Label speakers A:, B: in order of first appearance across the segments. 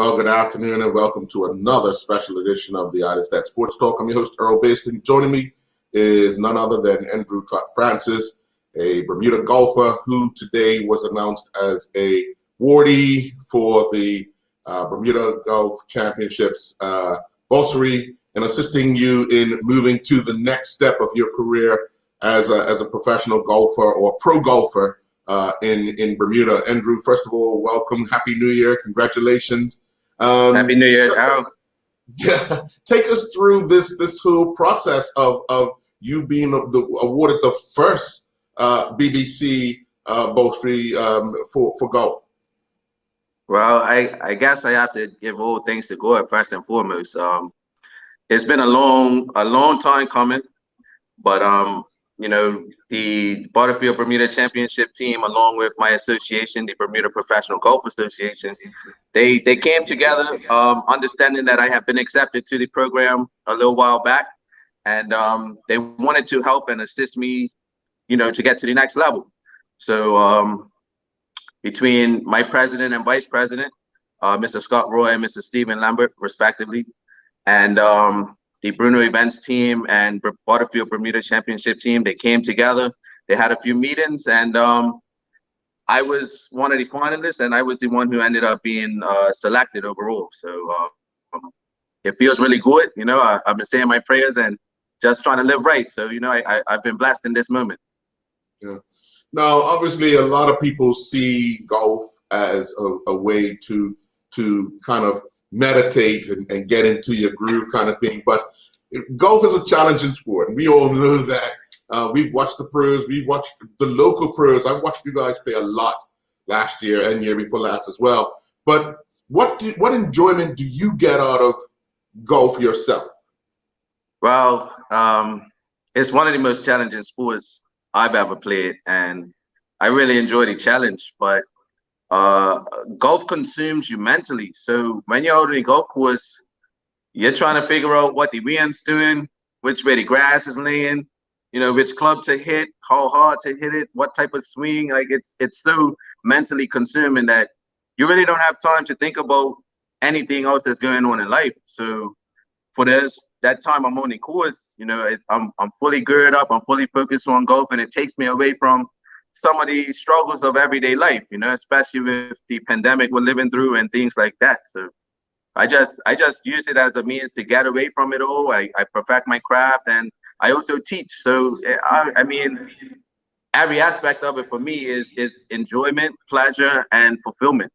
A: Well, good afternoon and welcome to another special edition of the Untitled Sports Talk. I'm your host, Earl Baston. Joining me is none other than Trott-Francis, a Bermuda golfer who today was announced as a awardee for the Bermuda Golf Championships Bursary, and assisting you in moving to the next step of your career as a professional golfer or pro golfer in Bermuda. Andrew, first of all, welcome. Happy New Year. Congratulations.
B: Happy New Year, Al.
A: Yeah, take us through this whole process of you being awarded the first BBC Bursary for golf.
B: Well, I guess I have to give all thanks to God first and foremost. It's been a long time coming, but you know, the Butterfield Bermuda Championship team, along with my association, the Bermuda Professional Golf Association, they came together, understanding that I have been accepted to the program a little while back, and they wanted to help and assist me, you know, to get to the next level. So between my president and vice president, Mr. Scott Roy and Mr. Stephen Lambert, respectively, and the Bruno events team and Butterfield Bermuda Championship team, they came together. They had a few meetings, and I was one of the finalists, and I was the one who ended up being selected overall. So it feels really good. You know, I've been saying my prayers and just trying to live right. So, you know, I've been blessed in this moment.
A: Yeah. Now, obviously, a lot of people see golf as a way to kind of meditate and get into your groove kind of thing. But golf is a challenging sport, and we all know that. We've watched the pros, we've watched the local pros. I've watched you guys play a lot last year and year before last as well. But what enjoyment do you get out of golf yourself?
B: Well, it's one of the most challenging sports I've ever played, and I really enjoy the challenge. But golf consumes you mentally. So when you're out on a golf course, you're trying to figure out what the wind's doing, which way the grass is laying, you know, which club to hit, how hard to hit it, what type of swing. Like it's so mentally consuming that you really don't have time to think about anything else that's going on in life. So for that time I'm on the course, you know, I'm fully geared up, I'm fully focused on golf, and it takes me away from some of the struggles of everyday life, you know, especially with the pandemic we're living through and things like that. So I just use it as a means to get away from it all. I perfect my craft, and I also teach. So I mean, every aspect of it for me is enjoyment, pleasure, and fulfillment.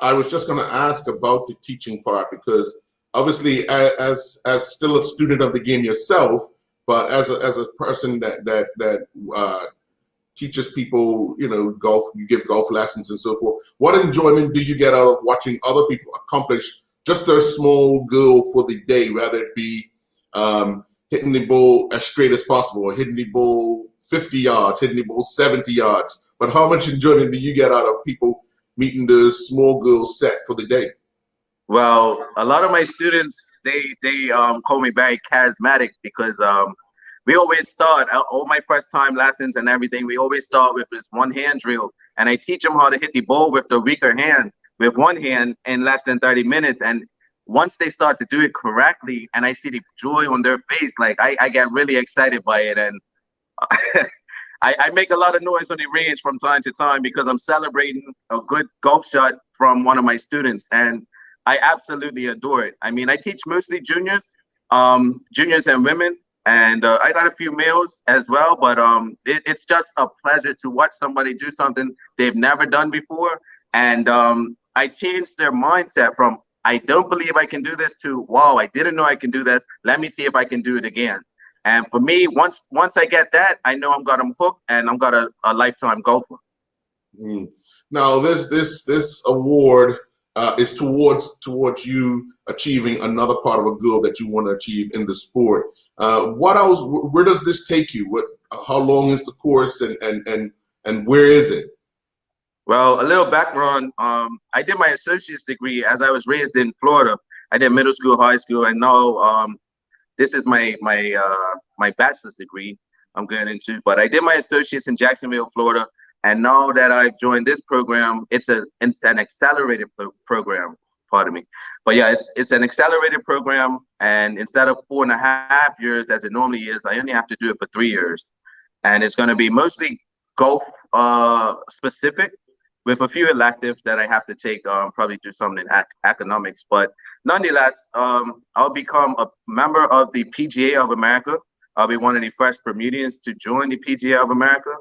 A: I was just going to ask about the teaching part, because obviously as still a student of the game yourself, but as a person that teaches people, you know, golf, you give golf lessons and so forth. What enjoyment do you get out of watching other people accomplish just their small goal for the day, whether it be hitting the ball as straight as possible, or hitting the ball 50 yards, hitting the ball 70 yards? But how much enjoyment do you get out of people meeting the small goals set for the day?
B: Well, a lot of my students, they call me very charismatic, because we always start all my first time lessons and everything. We always start with this one hand drill, and I teach them how to hit the ball with the weaker hand with one hand in less than 30 minutes. And once they start to do it correctly, and I see the joy on their face, like I get really excited by it, and I make a lot of noise on the range from time to time because I'm celebrating a good golf shot from one of my students, and I absolutely adore it. I mean, I teach mostly juniors and women. And I got a few males as well, but it's just a pleasure to watch somebody do something they've never done before. And I changed their mindset from, I don't believe I can do this, to, wow, I didn't know I can do this. Let me see if I can do it again. And for me, once I get that, I know I'm got them hooked, and I'm got a lifetime golfer.
A: Now, this award is towards you achieving another part of a goal that you want to achieve in the sport. What else? Where does this take you? How long is the course, and where is it?
B: Well, a little background. I did my associate's degree as I was raised in Florida. I did middle school, high school, and now this is my bachelor's degree I'm going into. But I did my associate's in Jacksonville, Florida, and now that I've joined this program, it's an accelerated program. pardon me. But yeah, it's an accelerated program, and instead of 4.5 years as it normally is, I only have to do it for 3 years, and it's going to be mostly golf specific, with a few electives that I have to take. Probably do something in economics, but nonetheless, I'll become a member of the PGA of America. I'll be one of the first Bermudians to join the PGA of America,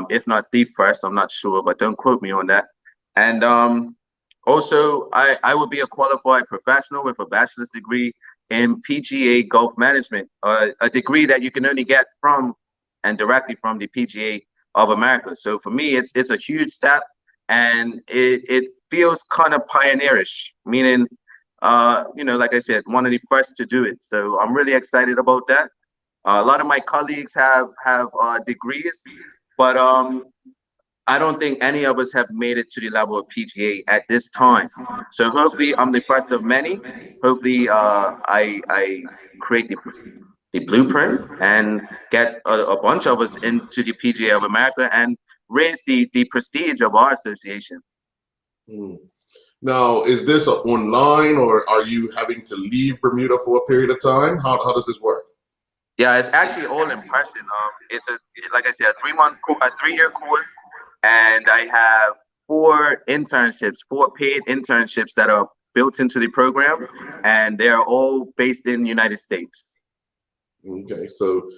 B: if not the first. I'm not sure, but don't quote me on that. And also, I will be a qualified professional with a bachelor's degree in PGA golf management, a degree that you can only get from and directly from the PGA of America. So for me, it's a huge step, and it feels kind of pioneerish, meaning, like I said, one of the first to do it. So I'm really excited about that. A lot of my colleagues have degrees, but I don't think any of us have made it to the level of PGA at this time. So hopefully I'm the first of many. Hopefully I create the blueprint and get a bunch of us into the PGA of America and raise the prestige of our association.
A: Now, is this online, or are you having to leave Bermuda for a period of time? How does this work?
B: Yeah, it's actually all in person. Like I said, a 3-year course, and I have 4 paid internships that are built into the program, and they're all based in the United States.
A: Okay, so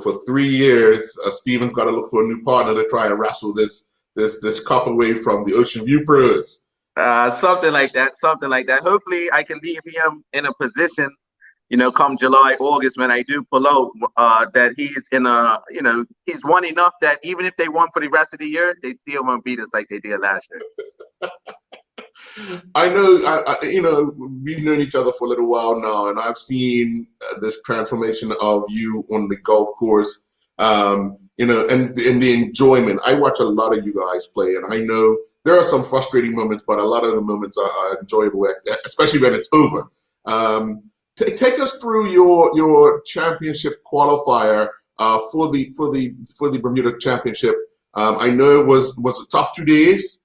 A: for 3 years, Steven's got to look for a new partner to try and wrestle this cup away from the Ocean View Pros.
B: Something like that. Hopefully, I can leave him in a position, come July, August, when I do pull out, that he's he's won enough that even if they won for the rest of the year, they still won't beat us like they did last year.
A: I know, we've known each other for a little while now, and I've seen this transformation of you on the golf course, and the enjoyment. I watch a lot of you guys play, and I know there are some frustrating moments, but a lot of the moments are enjoyable, especially when it's over. Take us through your championship qualifier for the Bermuda Championship. I know it was a tough 2 days.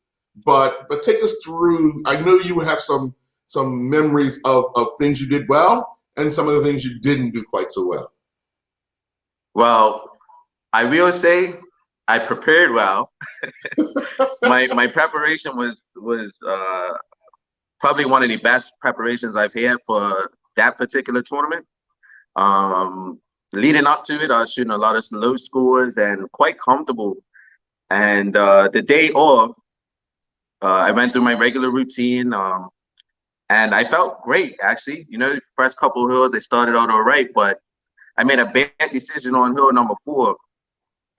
A: But take us through. I know you have some memories of things you did well and some of the things you didn't do quite so well.
B: Well, I will say I prepared well. My preparation was probably one of the best preparations I've had for that particular tournament. Leading up to it, I was shooting a lot of low scores and quite comfortable. And the day off, I went through my regular routine, and I felt great, actually. The first couple of hills, I started out all right, but I made a bad decision on hill number 4,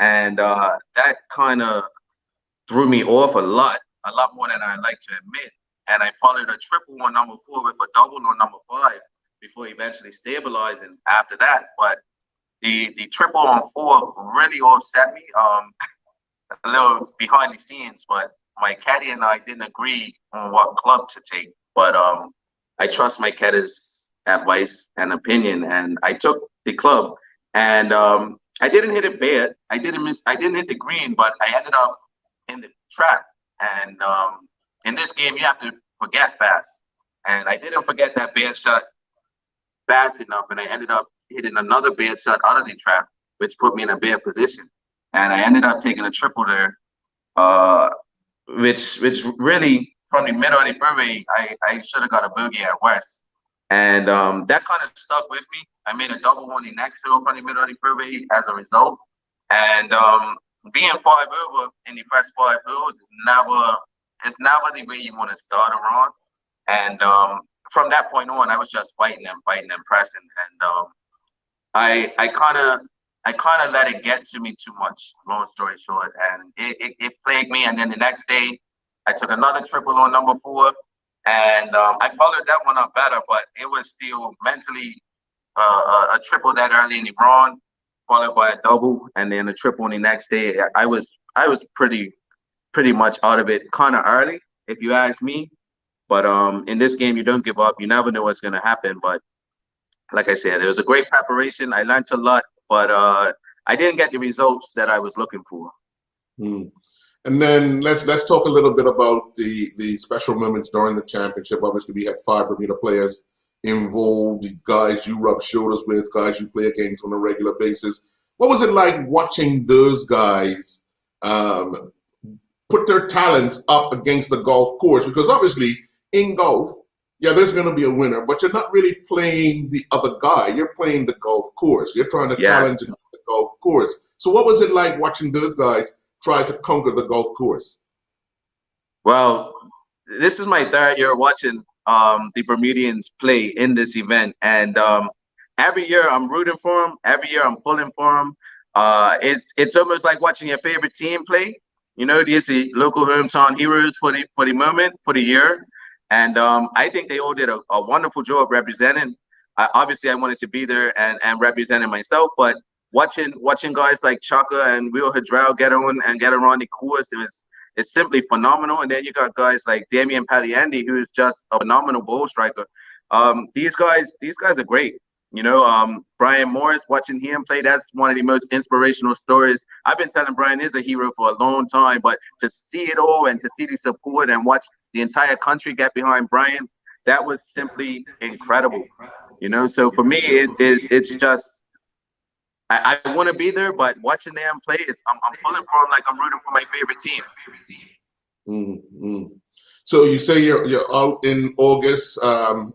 B: and that kind of threw me off a lot more than I like to admit. And I followed a triple on number 4 with a double on number 5 before eventually stabilizing after that. But the triple on 4 really upset me, a little behind the scenes, but my caddy and I didn't agree on what club to take, but I trust my caddy's advice and opinion, and I took the club, and I didn't hit it bad. I didn't hit the green, but I ended up in the trap. And in this game, you have to forget fast, and I didn't forget that bad shot fast enough, and I ended up hitting another bad shot out of the trap, which put me in a bad position, and I ended up taking a triple there. Which really, from the middle of the fairway, I should have got a bogey at worst. And that kind of stuck with me. I made a double on the next hill from the middle of the fairway as a result. And being 5 over in the first 5 hills is never the way you want to start a run. And from that point on, I was just fighting them, pressing. And I kind of let it get to me too much, long story short, and it plagued me. And then the next day, I took another triple on number 4, and I followed that one up better, but it was still mentally a triple that early in the run, followed by a double, and then a triple on the next day. I was pretty much out of it kind of early, if you ask me. But in this game, you don't give up. You never know what's going to happen. But like I said, it was a great preparation. I learned a lot, but I didn't get the results that I was looking for.
A: And then let's talk a little bit about the special moments during the championship. Obviously, we had 5 Bermuda players involved, guys you rub shoulders with, guys you play against on a regular basis. What was it like watching those guys put their talents up against the golf course? Because obviously in golf, yeah, there's going to be a winner, but you're not really playing the other guy. You're playing the golf course. You're trying to challenge the golf course. So what was it like watching those guys try to conquer the golf course?
B: Well, this is my 3rd year watching the Bermudians play in this event, and every year I'm rooting for them. Every year I'm pulling for them. It's almost like watching your favorite team play. You know, these are local hometown heroes for the moment, for the year, and I think they all did a wonderful job representing. Obviously, I wanted to be there and representing myself, but watching guys like Chaka and Will Hadrell get around the course, it's simply phenomenal. And then you got guys like Damian Paliandi, who is just a phenomenal ball striker. These guys are great. You know, Brian Morris, watching him play, that's one of the most inspirational stories. I've been telling Brian is a hero for a long time, but to see it all and to see the support and watch the entire country get behind Brian, that was simply incredible. You know, so for me, it's just, I want to be there, but watching them play, I'm pulling for them like I'm rooting for my favorite team.
A: Mm-hmm. So you say you're out in August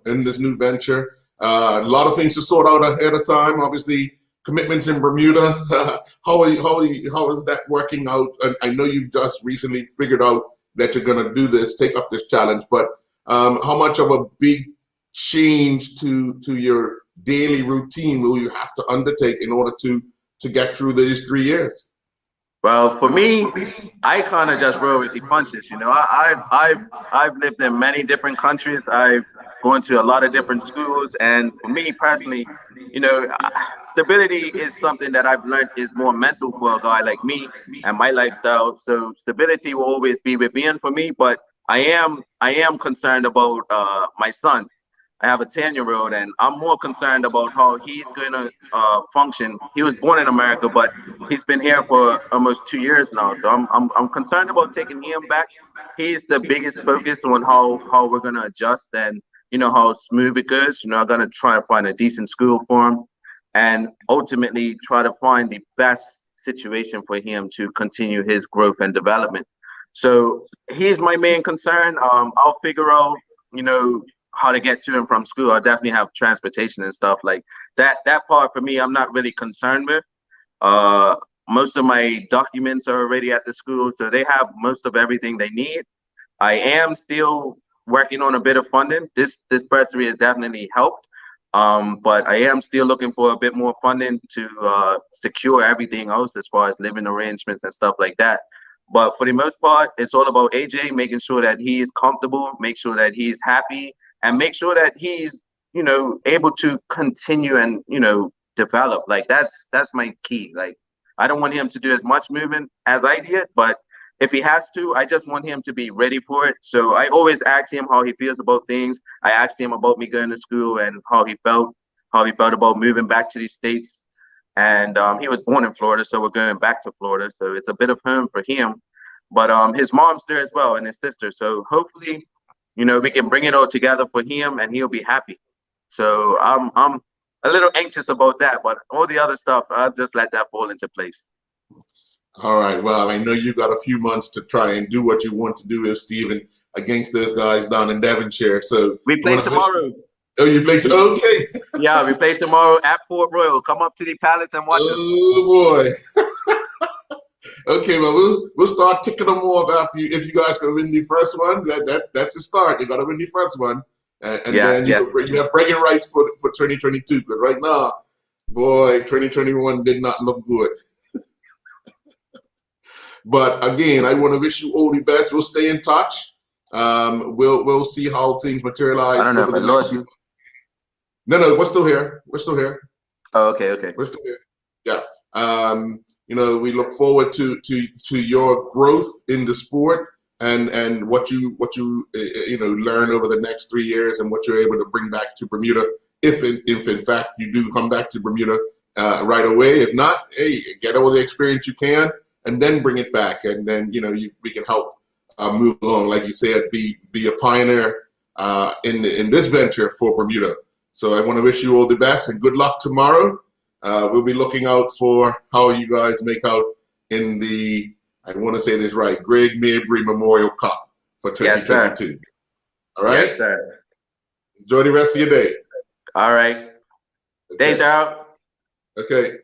A: in this new venture. A lot of things to sort out ahead of time. Obviously, commitments in Bermuda. How is that working out? And I know you've just recently figured out that you're going to do this, take up this challenge. But how much of a big change to your daily routine will you have to undertake in order to get through these 3 years?
B: Well, for me, I kind of just roll with the punches. You know, I've lived in many different countries. I've gone to a lot of different schools, and for me personally, you know, stability is something that I've learned is more mental for a guy like me and my lifestyle. So stability will always be within for me, but I am concerned about my son. I have a 10-year-old, and I'm more concerned about how he's going to function. He was born in America, but he's been here for almost 2 years now. So I'm concerned about taking him back. He's the biggest focus on how we're going to adjust and, you know, how smooth it goes. You know, I'm going to try to find a decent school for him and ultimately try to find the best situation for him to continue his growth and development. So he's my main concern. I'll figure out, you know, how to get to and from school. I definitely have transportation and stuff like that. That part for me, I'm not really concerned with. Most of my documents are already at the school, so they have most of everything they need. I am still working on a bit of funding. This bursary has definitely helped, but I am still looking for a bit more funding to secure everything else as far as living arrangements and stuff like that. But for the most part, it's all about AJ making sure that he is comfortable, make sure that he's happy, and make sure that he's, you know, able to continue and, you know, develop. Like that's my key. Like, I don't want him to do as much movement as I did, but if he has to, I just want him to be ready for it. So I always ask him how he feels about things. I asked him about me going to school and how he felt about moving back to the States. And he was born in Florida, so we're going back to Florida. So it's a bit of home for him. But his mom's there as well and his sister. So hopefully, you know, we can bring it all together for him and he'll be happy. So I'm a little anxious about that, but all the other stuff, I'll just let that fall into place.
A: All right. Well, I know you got a few months to try and do what you want to do with Stephen against those guys down in Devonshire. So
B: we play tomorrow.
A: Oh, you play tomorrow? Okay.
B: Yeah, we play tomorrow at Port Royal. Come up to the Palace and watch us.
A: Oh boy. Okay, well, we'll start ticking them off after if you guys can win the first one. That's the start. You got to win the first one, and then you have bragging rights for 2022. Because right now, boy, 2021 did not look good. But again, I want to wish you all the best. We'll stay in touch. We'll see how things materialize.
B: I don't know if I lost you.
A: No, we're still here. We're still here.
B: Oh, okay.
A: We're still here. Yeah. You know, we look forward to your growth in the sport and what you learn over the next 3 years and what you're able to bring back to Bermuda. If in fact you do come back to Bermuda right away. If not, hey, get all the experience you can. and then bring it back, and then we can help move along. Like you said, be a pioneer in this venture for Bermuda. So I want to wish you all the best and good luck tomorrow. We'll be looking out for how you guys make out in the, I want to say this right, Greg Mabry Memorial Cup for 2022.
B: Yes,
A: all right?
B: Yes, sir.
A: Enjoy the rest of your day.
B: All right.
A: Okay.
B: Thanks, Harold.
A: Okay.